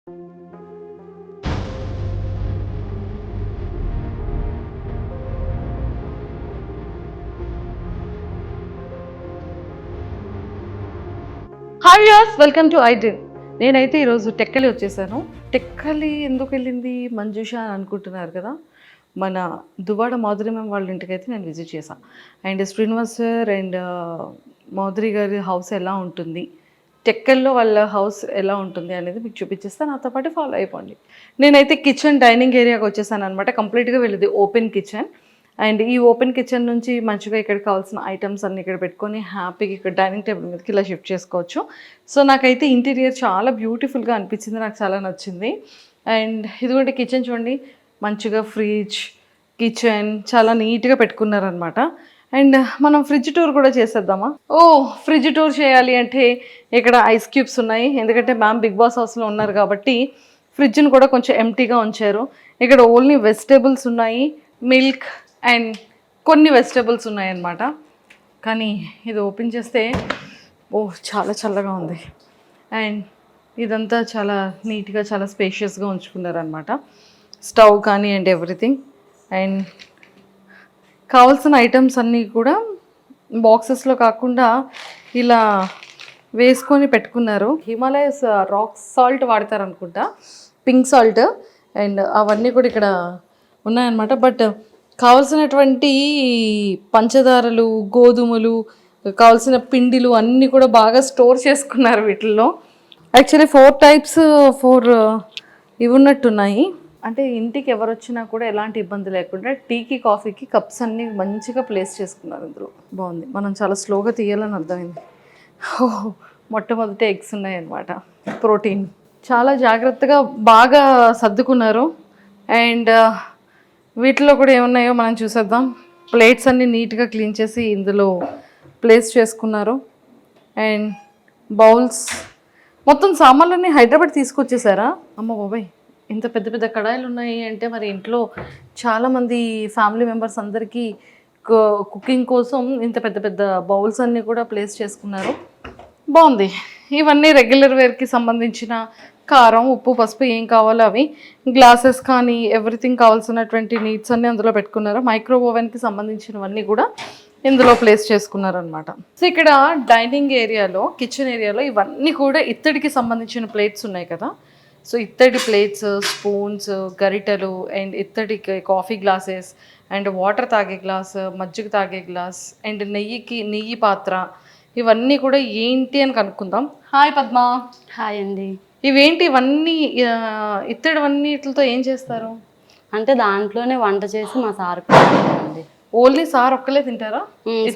Hi యాస్, welcome to iDream. నేనైతే ఈరోజు టెక్కలి వచ్చేసాను. టెక్కలి ఎందుకు వెళ్ళింది మంజుష అని అనుకుంటున్నారు కదా. మన దువ్వాడ మాధురి మ్యామ్ వాళ్ళ ఇంటికి అయితే నేను విజిట్ చేశాను. And Srinivas sir and Madhuri గారి హౌస్ ఎలా ఉంటుంది, టెక్కల్లో వాళ్ళ హౌస్ ఎలా ఉంటుంది అనేది మీకు చూపించేస్తాను. నాతో పాటు ఫాలో అయిపోండి. నేనైతే కిచెన్ డైనింగ్ ఏరియాకి వచ్చేసాను అనమాట. కంప్లీట్గా వెళ్ళేది ఓపెన్ కిచెన్. అండ్ ఈ ఓపెన్ కిచెన్ నుంచి మంచిగా ఇక్కడ కావాల్సిన ఐటమ్స్ అన్ని ఇక్కడ పెట్టుకొని హ్యాపీగా ఇక్కడ డైనింగ్ టేబుల్ మీదకి ఇలా షిఫ్ట్ చేసుకోవచ్చు. సో నాకైతే ఇంటీరియర్ చాలా బ్యూటిఫుల్గా అనిపించింది, నాకు చాలా నచ్చింది. అండ్ ఇదిగోండి కిచెన్ చూడండి, మంచిగా ఫ్రిడ్జ్, కిచెన్ చాలా నీట్గా పెట్టుకున్నారనమాట. అండ్ మనం ఫ్రిడ్జ్ టూర్ కూడా చేసేద్దామా? ఫ్రిడ్జ్ టూర్ చేయాలి అంటే ఇక్కడ ఐస్ క్యూబ్స్ ఉన్నాయి, ఎందుకంటే మ్యామ్ బిగ్ బాస్ హౌస్లో ఉన్నారు కాబట్టి ఫ్రిడ్జ్ని కూడా కొంచెం ఎంటీగా ఉంచారు. ఇక్కడ ఓన్లీ వెజిటేబుల్స్ ఉన్నాయి, మిల్క్ అండ్ కొన్ని వెజిటేబుల్స్ ఉన్నాయన్నమాట. కానీ ఇది ఓపెన్ చేస్తే చాలా చల్లగా ఉంది. అండ్ ఇదంతా చాలా నీట్గా చాలా స్పేషియస్గా ఉంచుకున్నారనమాట. స్టవ్ కానీ అండ్ ఎవ్రీథింగ్. అండ్ కావాల్సిన ఐటమ్స్ అన్నీ కూడా బాక్సెస్లో కాకుండా ఇలా వేసుకొని పెట్టుకున్నారు. హిమాలయస్ రాక్ సాల్ట్ వాడతారనుకుంటా, పింక్ సాల్ట్. అండ్ అవన్నీ కూడా ఇక్కడ ఉన్నాయన్నమాట. బట్ కావలసినటువంటి పంచదారలు, గోధుమలు, కావాల్సిన పిండిలు అన్నీ కూడా బాగా స్టోర్ చేసుకున్నారు వీటిల్లో. యాక్చువల్లీ 4 టైప్స్ ఇవి ఉన్నట్టున్నాయి. అంటే ఇంటికి ఎవరు వచ్చినా కూడా ఎలాంటి ఇబ్బంది లేకుండా టీకి కాఫీకి కప్స్ అన్నీ మంచిగా ప్లేస్ చేసుకున్నారు ఇందులో. బాగుంది. మనం చాలా స్లోగా తీయాలని అర్థమైంది. మొట్టమొదటి ఎగ్స్ ఉన్నాయన్నమాట, ప్రోటీన్. చాలా జాగ్రత్తగా బాగా సర్దుకున్నారు. అండ్ వీటిలో కూడా ఏమున్నాయో మనం చూసేద్దాం. ప్లేట్స్ అన్నీ నీట్గా క్లీన్ చేసి ఇందులో ప్లేస్ చేసుకున్నారు. అండ్ బౌల్స్, మొత్తం సామాన్లన్నీ హైదరాబాద్ తీసుకొచ్చేసారా? అమ్మ బాబాయ్, ఇంత పెద్ద పెద్ద కడాయిలు ఉన్నాయి అంటే మరి ఇంట్లో చాలామంది ఫ్యామిలీ మెంబర్స్ అందరికీ కుకింగ్ కోసం ఇంత పెద్ద పెద్ద బౌల్స్ అన్నీ కూడా ప్లేస్ చేసుకున్నారు. బాగుంది. ఇవన్నీ రెగ్యులర్ వేర్కి సంబంధించిన కారం, ఉప్పు, పసుపు ఏం కావాలో అవి, గ్లాసెస్ కానీ ఎవ్రీథింగ్ కావాల్సినటువంటి నీడ్స్ అన్నీ అందులో పెట్టుకున్నారు. మైక్రో ఓవెన్కి సంబంధించినవన్నీ కూడా ఇందులో ప్లేస్ చేసుకున్నారనమాట. సో ఇక్కడ డైనింగ్ ఏరియాలో, కిచెన్ ఏరియాలో ఇవన్నీ కూడా ఇత్తడికి సంబంధించిన ప్లేట్స్ ఉన్నాయి కదా. సో ఇత్తడి ప్లేట్స్, స్పూన్స్, గరిటెలు అండ్ ఇత్తడి కాఫీ గ్లాసెస్ అండ్ వాటర్ తాగే గ్లాస్, మజ్జిగ తాగే గ్లాస్ అండ్ నెయ్యి పాత్ర, ఇవన్నీ కూడా ఏంటి అని కనుక్కుందాం. హాయ్ పద్మ. హాయ్ అండి. ఇవేంటి ఇవన్నీ? ఇత్తడివన్నిటితో ఏం చేస్తారు? అంటే దాంట్లోనే వంట చేసి మా సార్ అండి. ఓన్లీ సార్ ఒక్కలే తింటారా?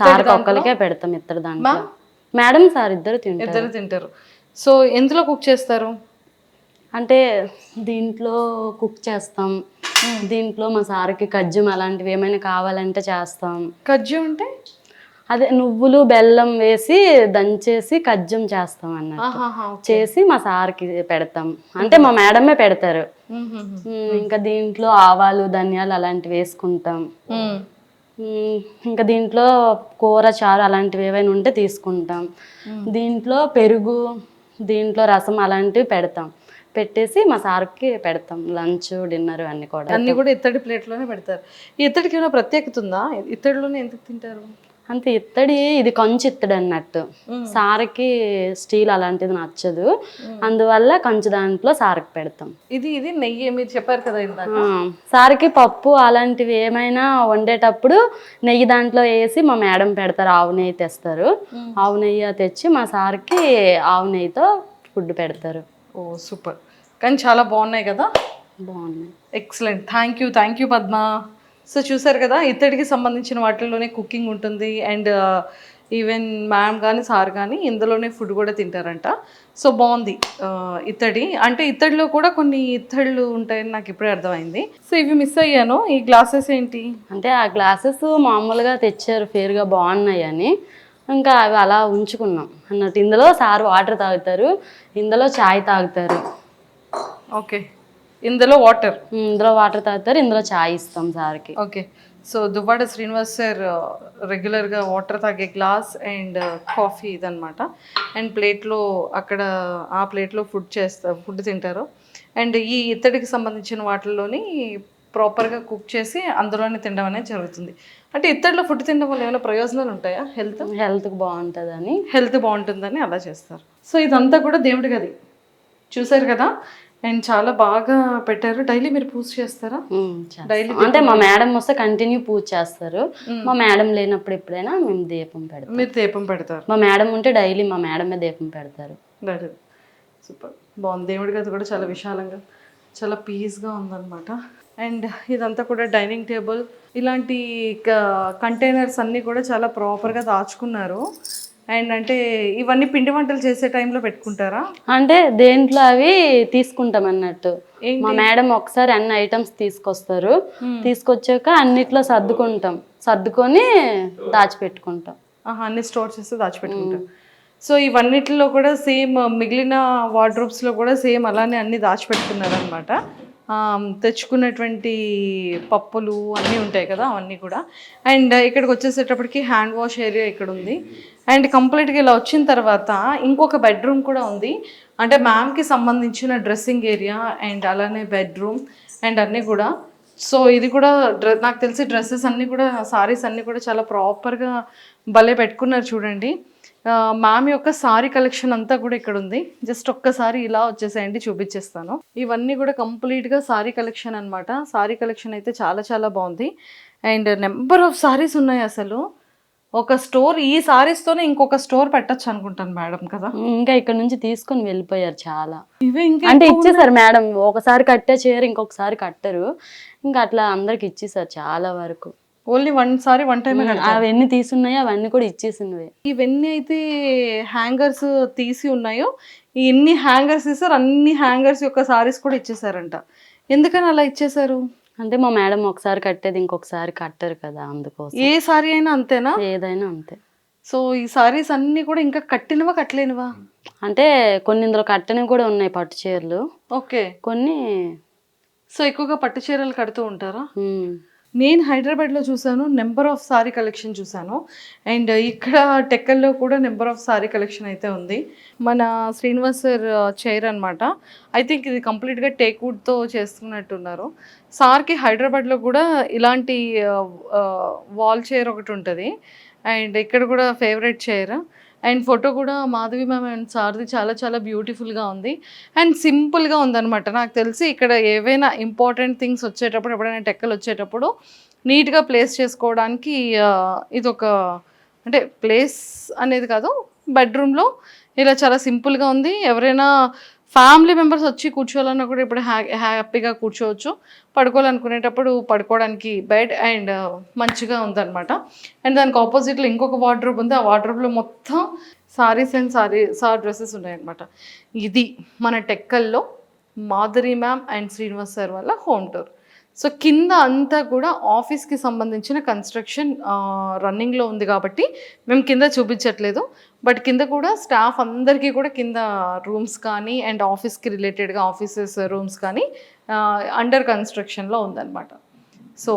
సార్ ఒక్కరికే పెడతాం ఇత్తడి దాంట్లో. మేడం సార్ ఇద్దరు తింటారు. సో ఎందులో కుక్ చేస్తారు? అంటే దీంట్లో కుక్ చేస్తాం. దీంట్లో మా సార్కి కజ్జం అలాంటివి ఏమైనా కావాలంటే చేస్తాం. కజ్జం అంటే అదే నువ్వులు బెల్లం వేసి దంచేసి కజ్జం చేస్తాం అన్నట్టు చేసి మా సార్కి పెడతాం. అంటే మా మేడమే పెడతారు. ఇంకా దీంట్లో ఆవాలు, ధనియాలు అలాంటివి వేసుకుంటాం. ఇంకా దీంట్లో కూర, చారు అలాంటివి ఏవైనా ఉంటే తీసుకుంటాం. దీంట్లో పెరుగు, దీంట్లో రసం అలాంటివి పెడతాం. పెట్టేసి మా సార్కి పెడతాం. లంచ్, డిన్నర్ అన్నీ కూడా ఇత్తడి ప్లేట్లోనే పెడతారు. ఈ ఇత్తడికి ఏమైనా ప్రత్యేకత ఉందా? ఇత్తడిలోనే ఎందుకు తింటారు? అంతే, ఇత్తడి ఇది కంచు ఇత్తడి అన్నట్టు. సార్కి స్టీల్ అలాంటిది నచ్చదు, అందువల్ల కంచు దాంట్లో సార్కి పెడతాం. ఇది నెయ్యి మీరు చెప్పారు కదా ఇందాక. సార్కి పప్పు అలాంటివి ఏమైనా వండేటప్పుడు నెయ్యి దాంట్లో వేసి మా మేడం పెడతారు. ఆవు నెయ్యి తెస్తారు. ఆవు నెయ్యి తెచ్చి మా సార్కి ఆవు నెయ్యితో ఫుడ్ పెడతారు. ఓ సూపర్. కానీ చాలా బాగున్నాయి కదా. బాగున్నాయి. Excellent. Thank you Padma. So చూసారు కదా, ఇత్తడికి సంబంధించిన వాటిల్లోనే కుకింగ్ ఉంటుంది. అండ్ ఈవెన్ మ్యామ్ కానీ సార్ కానీ ఇందులోనే ఫుడ్ కూడా తింటారంట. సో బాగుంది. ఇత్తడి అంటే ఇత్తడిలో కూడా కొన్ని ఇత్తళ్ళు ఉంటాయని నాకు ఇప్పుడే అర్థమైంది. సో ఇవి మిస్ అయ్యాను. ఈ గ్లాసెస్ ఏంటి? అంటే ఆ గ్లాసెస్ మామూలుగా తెచ్చారు, ఫేర్గా బాగున్నాయి అని, ఇంకా అవి అలా ఉంచుకున్నాం అన్నట్టు. ఇందులో సార్ వాటర్ తాగుతారు, ఇందులో చాయ్ తాగుతారు. ఓకే, ఇందులో వాటర్ తాగుతారు, ఇందులో చాయ్ ఇస్తాం సార్కి. Okay. So Duvvada Srinivas sir రెగ్యులర్గా వాటర్ తాగే గ్లాస్ అండ్ కాఫీ ఇదనమాట. అండ్ ప్లేట్లో అక్కడ ఆ ప్లేట్లో ఫుడ్ తింటారు. అండ్ ఈ ఇత్తడికి సంబంధించిన వాటిల్లోని ప్రాపర్గా కుక్ చేసి అందులోనే తినడం అనేది జరుగుతుంది. అంటే ఇత్తడిలో ఫుడ్ తినడం వల్ల ఏమైనా ప్రయోజనాలు ఉంటాయా? హెల్త్కి బాగుంటుందని. హెల్త్ బాగుంటుందని అలా చేస్తారు. సో ఇదంతా కూడా దేవుడి గది చూసారు కదా. అండ్ చాలా బాగా పెట్టారు. డైలీ మీరు పూజ చేస్తారా? డైలీ అంటే మా మేడం వస్తే కంటిన్యూ పూజ చేస్తారు. మా మేడం లేనప్పుడు ఎప్పుడైనా మేము దీపం పెడతాం. మీరు దీపం పెడతారు? మా మేడం ఉంటే డైలీ మా మేడమే దీపం పెడతారు. సూపర్ బాగుంది. దేవుడి గది కూడా చాలా విశాలంగా చాలా పీస్గా ఉందన్నమాట. అండ్ ఇదంతా కూడా డైనింగ్ టేబుల్, ఇలాంటి కంటైనర్స్ అన్నీ కూడా చాలా ప్రాపర్గా దాచుకున్నారు. అండ్ అంటే ఇవన్నీ పిండి వంటలు చేసే టైంలో పెట్టుకుంటారా? అంటే దేంట్లో అవి తీసుకుంటాం అన్నట్టు. మా మేడం ఒకసారి అన్ని ఐటమ్స్ తీసుకొస్తారు. తీసుకొచ్చాక అన్నిట్లో సర్దుకొని దాచిపెట్టుకుంటాం. అన్ని స్టోర్ చేస్తే దాచిపెట్టుకుంటాం. సో ఇవన్నిటిలో కూడా సేమ్ మిగిలిన వార్డ్రోబ్స్లో కూడా సేమ్ అలానే అన్ని దాచిపెట్టుకున్నారు అనమాట. తెచ్చుకున్నటువంటి పప్పులు అన్నీ ఉంటాయి కదా, అవన్నీ కూడా. అండ్ ఇక్కడికి వచ్చేసేటప్పటికి హ్యాండ్ వాష్ ఏరియా ఇక్కడ ఉంది. అండ్ కంప్లీట్గా ఇలా వచ్చిన తర్వాత ఇంకొక బెడ్రూమ్ కూడా ఉంది. అంటే మ్యామ్కి సంబంధించిన డ్రెస్సింగ్ ఏరియా అండ్ అలానే బెడ్రూమ్ అండ్ అన్నీ కూడా. సో ఇది కూడా నాకు తెలిసి డ్రెస్సెస్ అన్నీ కూడా, సారీస్ అన్నీ కూడా చాలా ప్రాపర్గా భలే పెట్టుకున్నారు చూడండి. మ్యామ్ యొక్క సారీ కలెక్షన్ అంతా కూడా ఇక్కడ ఉంది. జస్ట్ ఒక్కసారి ఇలా వచ్చేసేయండి, చూపించేస్తాను. ఇవన్నీ కూడా కంప్లీట్గా సారీ కలెక్షన్ అనమాట. సారీ కలెక్షన్ అయితే చాలా చాలా బాగుంది. అండ్ నెంబర్ ఆఫ్ సారీస్ ఉన్నాయి. అసలు ఒక స్టోర్ ఈ సారీస్తోనే ఇంకొక స్టోర్ పెట్టచ్చు అనుకుంటాను మేడం కదా. ఇంకా ఇక్కడ నుంచి తీసుకొని వెళ్ళిపోయారు చాలా. ఇవే ఇంకా అంటే ఇచ్చేసారు మేడం. ఒకసారి కట్టే చీర ఇంకొకసారి కట్టరు. ఇంకా అట్లా అందరికి ఇచ్చేసారు చాలా వరకు. Only one time. అవన్నీ తీసున్నాయో అవన్నీ కూడా ఇచ్చేసినవి. ఇవన్నీ అయితే హ్యాంగర్స్ తీసి ఉన్నాయో, ఎన్ని హ్యాంగర్స్ ఇస్తారు అన్ని హ్యాంగర్స్ యొక్క సారీస్ కూడా ఇచ్చేసారంట. ఎందుకని అలా ఇచ్చేసారు? అంటే మా మేడం ఒకసారి కట్టేది ఇంకొకసారి కట్టరు కదా, అందుకోసం. ఏ సారీ అయినా అంతేనా? ఏదైనా అంతే. సో ఈ సారీస్ అన్ని కూడా ఇంకా కట్టినవా కట్టలేనివా? అంటే కొన్ని ఇందులో కట్టనివి కూడా ఉన్నాయి, పట్టు చీరలు. ఓకే. కొన్ని. సో ఎక్కువగా పట్టు చీరలు కడుతూ ఉంటారా? నేను హైదరాబాద్లో చూసాను, నెంబర్ ఆఫ్ సారీ కలెక్షన్ చూసాను. అండ్ ఇక్కడ టెక్కల్లో కూడా నెంబర్ ఆఫ్ సారీ కలెక్షన్ అయితే ఉంది. మన శ్రీనివాస్ సార్ చైర్ అనమాట. ఐ థింక్ ఇది కంప్లీట్గా టేక్వుడ్తో చేస్తున్నట్టున్నారు. సార్కి హైదరాబాద్లో కూడా ఇలాంటి వాల్ చైర్ ఒకటి ఉంటుంది. అండ్ ఇక్కడ కూడా ఫేవరెట్ చైర్. అండ్ ఫోటో కూడా మాధవి మ్యామ్ అండ్ సార్ది చాలా చాలా బ్యూటిఫుల్గా ఉంది. అండ్ సింపుల్గా ఉందన్నమాట. నాకు తెలిసి ఇక్కడ ఏవైనా ఇంపార్టెంట్ థింగ్స్ వచ్చేటప్పుడు, ఎప్పుడైనా టెక్కలు వచ్చేటప్పుడు నీట్గా ప్లేస్ చేసుకోవడానికి ఇది ఒక, అంటే ప్లేస్ అనేది కాదు, బెడ్రూమ్లో ఇలా చాలా సింపుల్గా ఉంది. ఎవరైనా ఫ్యామిలీ మెంబర్స్ వచ్చి కూర్చోవాలన్నా కూడా ఇప్పుడు హ్యాపీగా కూర్చోవచ్చు. పడుకోవాలనుకునేటప్పుడు పడుకోవడానికి బెడ్ అండ్ మంచిగా ఉందన్నమాట. అండ్ దానికి ఆపోజిట్లో ఇంకొక వార్డ్రోబ్ ఉంది. ఆ వార్డ్రోబ్లో మొత్తం సారీస్ అండ్ సార్ డ్రెస్సెస్ ఉన్నాయన్నమాట. ఇది మన టెక్కల్లో Madhuri ma'am and Srinivas sir వల్ల హోమ్ టూర్. సో కింద అంతా కూడా ఆఫీస్కి సంబంధించిన కన్స్ట్రక్షన్ రన్నింగ్లో ఉంది కాబట్టి మేము కింద చూపించట్లేదు. బట్ కింద కూడా స్టాఫ్ అందరికీ కూడా కింద రూమ్స్ కానీ అండ్ ఆఫీస్కి రిలేటెడ్గా ఆఫీసెస్ రూమ్స్ కానీ అండర్ కన్స్ట్రక్షన్లో ఉందన్నమాట. సో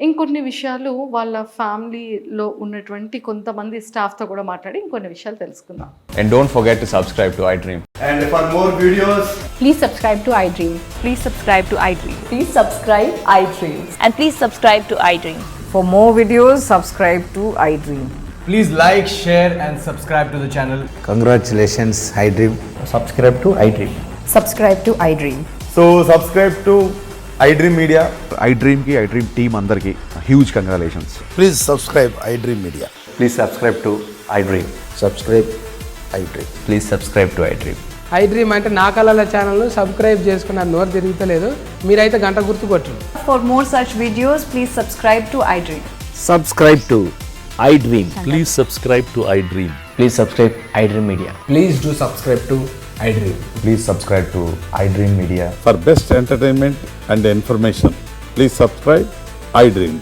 ఇంకొన్ని విషయాలు వాళ్ళ ఫ్యామిలీలో ఉన్నటువంటి కొంతమంది స్టాఫ్తో కూడా మాట్లాడి ఇంకొన్ని విషయాలు తెలుసుకుందాం. And don't forget to subscribe to iDream. And for more videos, please subscribe to iDream. Please subscribe to iDream. Please subscribe iDream. And please subscribe to iDream. For more videos, subscribe to iDream. please like, share and subscribe to the channel. Congratulations, iDream. Subscribe to iDream. Subscribe to iDream. So subscribe to iDream Media. iDream team andarki huge congratulations. Please subscribe iDream Media. Please subscribe to iDream. Subscribe iDream. Please subscribe to iDream. iDream అంటే నా కళల ఛానల్ను subscribe చేసుకున్న నోరు తిరుగుతలేదు, మీరైతే గంట గుర్తు కొట్టండి. For more such videos, please subscribe to iDream. Subscribe to iDream. Please subscribe to iDream. Please subscribe iDream Media. Please do subscribe to iDream. Please subscribe to iDream Media. For best entertainment and information, please subscribe iDream.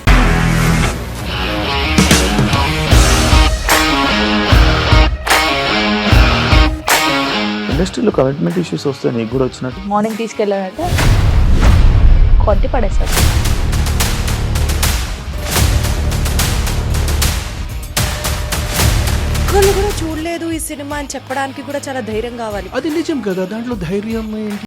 ఇండస్ట్రీలో commitment issues వస్తే నీకు కూడా వచ్చినట్టు morning తీసుకెళ్ళాలంటే కొట్టి పడేస్తారు. ఒక్కళ్ళు కూడా చూడలేదు ఈ సినిమా అని చెప్పడానికి కూడా చాలా ధైర్యం కావాలి. అది నిజం కదా, దాంట్లో ధైర్యం ఏంటి?